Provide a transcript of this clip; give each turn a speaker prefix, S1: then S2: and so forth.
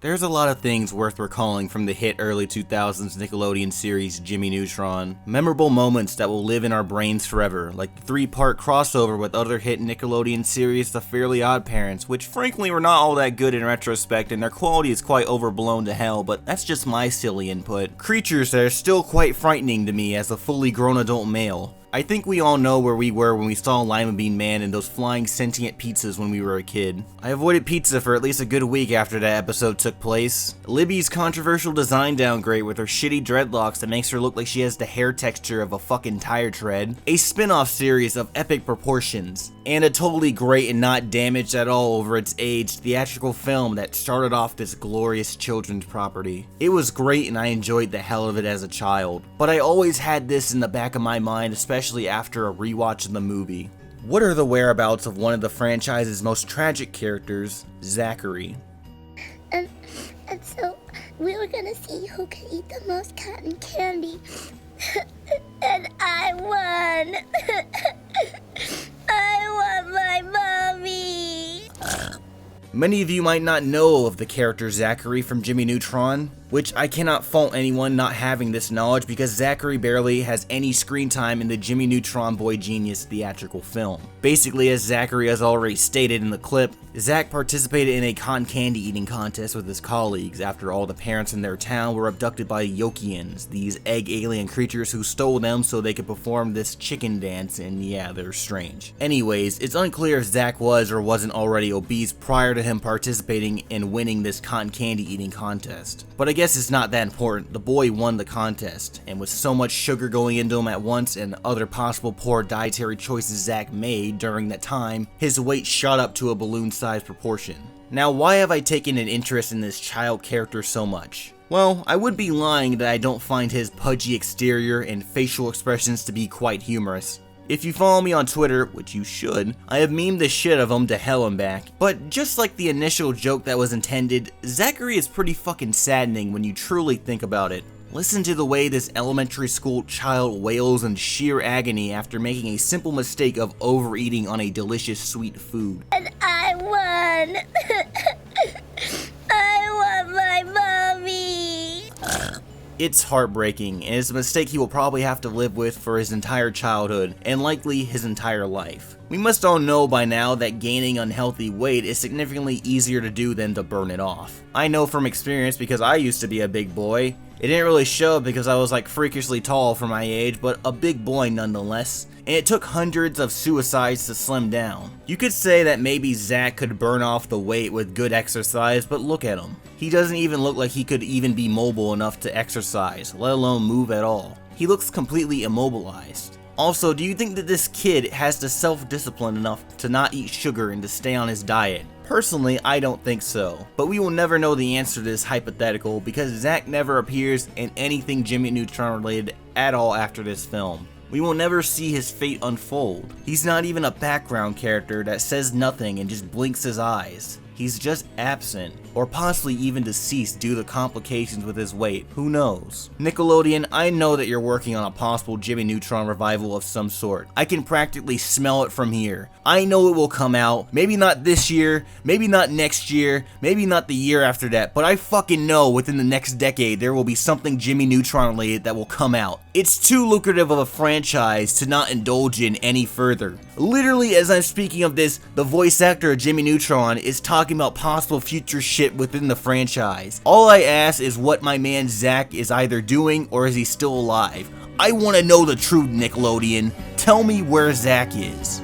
S1: There's a lot of things worth recalling from the hit early 2000s Nickelodeon series Jimmy Neutron. Memorable moments that will live in our brains forever, like the 3-part crossover with other hit Nickelodeon series The Fairly Odd Parents, which frankly were not all that good in retrospect and their quality is quite overblown to hell, but that's just my silly input. Creatures that are still quite frightening to me as a fully grown adult male. I think we all know where we were when we saw Lima Bean Man and those flying sentient pizzas when we were a kid. I avoided pizza for at least a good week after that episode took place. Libby's controversial design downgrade with her shitty dreadlocks that makes her look like she has the hair texture of a fucking tire tread. A spin-off series of epic proportions. And a totally great and not damaged at all over its age theatrical film that started off this glorious children's property. It was great and I enjoyed the hell of it as a child. But I always had this in the back of my mind, especially after a rewatch of the movie. What are the whereabouts of one of the franchise's most tragic characters, Zachary?
S2: And so we were gonna see who could eat the most cotton candy. And I won. I want my mommy.
S1: Many of you might not know of the character Zachary from Jimmy Neutron, which I cannot fault anyone not having this knowledge because Zachary barely has any screen time in the Jimmy Neutron Boy Genius theatrical film. Basically, as Zachary has already stated in the clip, Zach participated in a cotton candy eating contest with his colleagues after all the parents in their town were abducted by Yokians, these egg alien creatures who stole them so they could perform this chicken dance, and yeah, they're strange. Anyways, it's unclear if Zach was or wasn't already obese prior to him participating and winning this cotton candy eating contest. But I guess it's not that important. The boy won the contest, and with so much sugar going into him at once and other possible poor dietary choices Zach made during that time, his weight shot up to a balloon-sized proportion. Now, why have I taken an interest in this child character so much? Well, I would be lying that I don't find his pudgy exterior and facial expressions to be quite humorous. If you follow me on Twitter, which you should, I have memed the shit of him to hell and back. But just like the initial joke that was intended, Zachary is pretty fucking saddening when you truly think about it. Listen to the way this elementary school child wails in sheer agony after making a simple mistake of overeating on a delicious sweet food.
S2: And I won. I want my mommy.
S1: It's heartbreaking, and it's a mistake he will probably have to live with for his entire childhood, and likely his entire life. We must all know by now that gaining unhealthy weight is significantly easier to do than to burn it off. I know from experience because I used to be a big boy. It didn't really show because I was like freakishly tall for my age, but a big boy nonetheless. And it took hundreds of suicides to slim down. You could say that maybe Zach could burn off the weight with good exercise, but look at him. He doesn't even look like he could even be mobile enough to exercise, let alone move at all. He looks completely immobilized. Also, do you think that this kid has the self-discipline enough to not eat sugar and to stay on his diet? Personally, I don't think so. But we will never know the answer to this hypothetical because Zach never appears in anything Jimmy Neutron related at all after this film. We will never see his fate unfold. He's not even a background character that says nothing and just blinks his eyes. He's just absent, or possibly even deceased due to complications with his weight, who knows. Nickelodeon, I know that you're working on a possible Jimmy Neutron revival of some sort. I can practically smell it from here. I know it will come out, maybe not this year, maybe not next year, maybe not the year after that, but I fucking know within the next decade there will be something Jimmy Neutron related that will come out. It's too lucrative of a franchise to not indulge in any further. Literally, as I'm speaking of this, the voice actor of Jimmy Neutron is talking about possible future shit within the franchise. All I ask is what my man Zach is either doing or is he still alive. I want to know the truth, Nickelodeon. Tell me where Zach is.